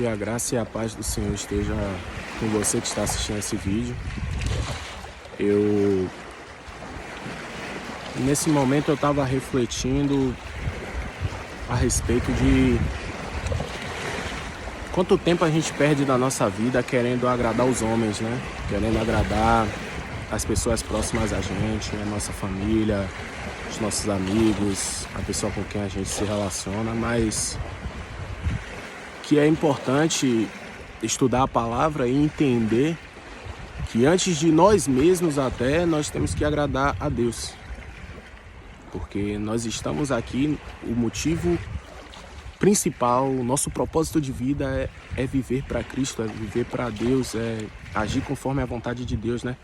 Que a graça e a paz do Senhor esteja com você que está assistindo esse vídeo. Nesse momento eu estava refletindo a respeito de quanto tempo a gente perde da nossa vida querendo agradar os homens, né? Querendo agradar as pessoas próximas a gente, a nossa família, os nossos amigos, a pessoa com quem a gente se relaciona, mas que é importante estudar a palavra e entender que antes de nós mesmos até, nós temos que agradar a Deus. Porque nós estamos aqui, o motivo principal, o nosso propósito de vida é viver para Cristo, é viver para Deus, é agir conforme a vontade de Deus, né?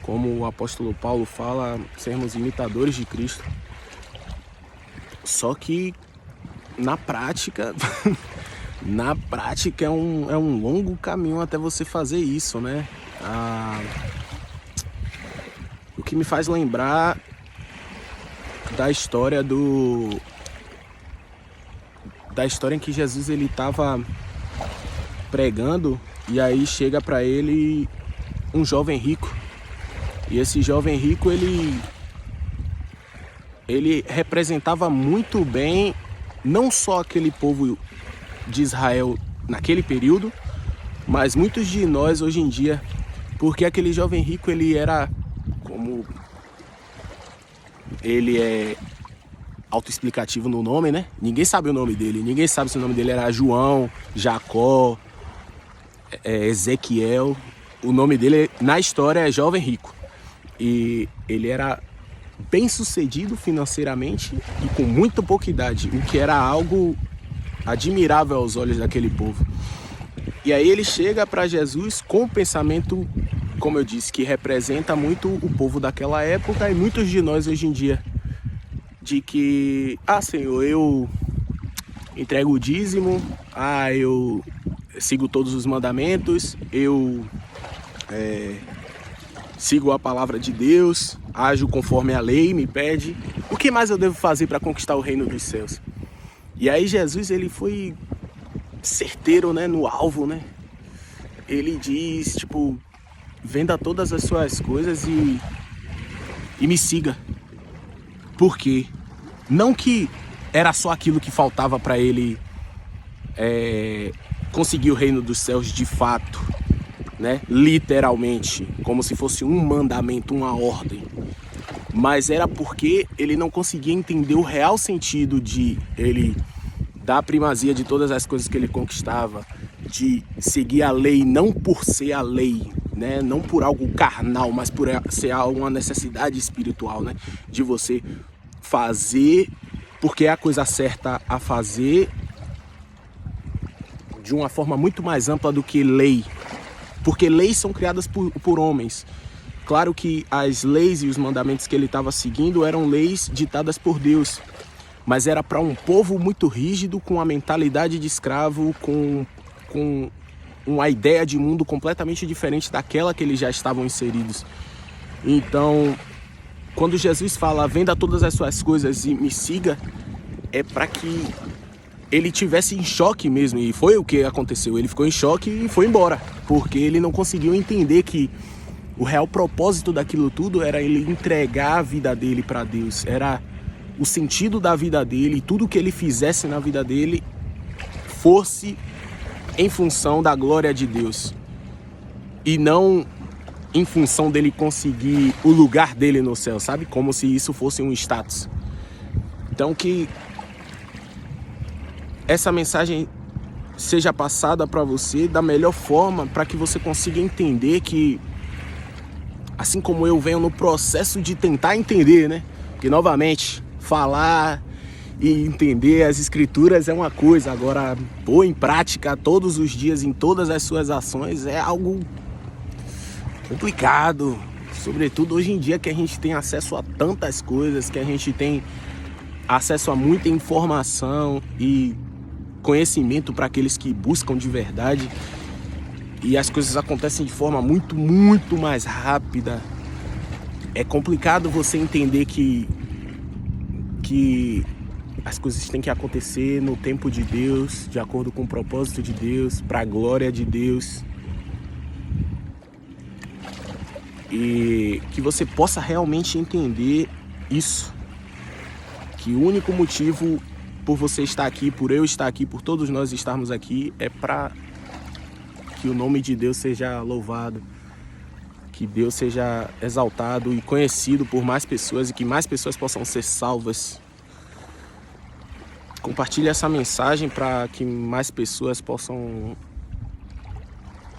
Como o apóstolo Paulo fala, sermos imitadores de Cristo. Só que na prática, é um longo caminho até você fazer isso, né? O que me faz lembrar da história em que Jesus ele estava pregando e aí chega para ele um jovem rico. E esse jovem rico ele representava muito bem não só aquele povo de Israel naquele período, mas muitos de nós hoje em dia, porque aquele jovem rico ele era, como ele é autoexplicativo no nome, né? Ninguém sabe o nome dele, ninguém sabe se o nome dele era João, Jacó, Ezequiel. O nome dele na história é jovem rico. E ele era bem sucedido financeiramente e com muito pouca idade, o que era algo admirável aos olhos daquele povo. E aí ele chega para Jesus com um pensamento, como eu disse, que representa muito o povo daquela época e muitos de nós hoje em dia, de que, Senhor, eu entrego o dízimo, eu sigo todos os mandamentos, eu sigo a palavra de Deus, ajo conforme a lei me pede. O que mais eu devo fazer para conquistar o reino dos céus? E aí Jesus ele foi certeiro, né, no alvo, né? Ele diz, venda todas as suas coisas e me siga. Por quê? Não que era só aquilo que faltava para ele conseguir o reino dos céus de fato, né? Literalmente, como se fosse um mandamento, uma ordem. Mas era porque ele não conseguia entender o real sentido de ele dar a primazia de todas as coisas que ele conquistava, de seguir a lei não por ser a lei, né? Não por algo carnal, mas por ser uma necessidade espiritual, né? De você fazer porque é a coisa certa a fazer de uma forma muito mais ampla do que lei. Porque leis são criadas por homens. Claro que as leis e os mandamentos que ele estava seguindo eram leis ditadas por Deus. Mas era para um povo muito rígido, com a mentalidade de escravo, com uma ideia de mundo completamente diferente daquela que eles já estavam inseridos. Então, quando Jesus fala, venda todas as suas coisas e me siga, é para que ele tivesse em choque mesmo. E foi o que aconteceu. Ele ficou em choque e foi embora, porque ele não conseguiu entender que o real propósito daquilo tudo era ele entregar a vida dele para Deus. Era o sentido da vida dele, tudo que ele fizesse na vida dele fosse em função da glória de Deus e não em função dele conseguir o lugar dele no céu, sabe? Como se isso fosse um status. Então que essa mensagem seja passada para você da melhor forma, para que você consiga entender que, assim como eu venho no processo de tentar entender, né? Porque novamente, falar e entender as escrituras é uma coisa, agora pôr em prática todos os dias, em todas as suas ações, é algo complicado. Sobretudo hoje em dia que a gente tem acesso a tantas coisas, que a gente tem acesso a muita informação e conhecimento para aqueles que buscam de verdade. E as coisas acontecem de forma muito, muito mais rápida. É complicado você entender que As coisas têm que acontecer no tempo de Deus, de acordo com o propósito de Deus, para a glória de Deus. E que você possa realmente entender isso. Que o único motivo por você estar aqui, por eu estar aqui, por todos nós estarmos aqui, é para que o nome de Deus seja louvado, que Deus seja exaltado e conhecido por mais pessoas e que mais pessoas possam ser salvas. Compartilhe essa mensagem para que mais pessoas possam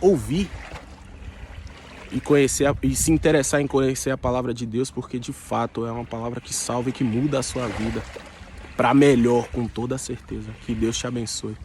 ouvir e conhecer e se interessar em conhecer a palavra de Deus, porque de fato é uma palavra que salva e que muda a sua vida para melhor, com toda certeza. Que Deus te abençoe.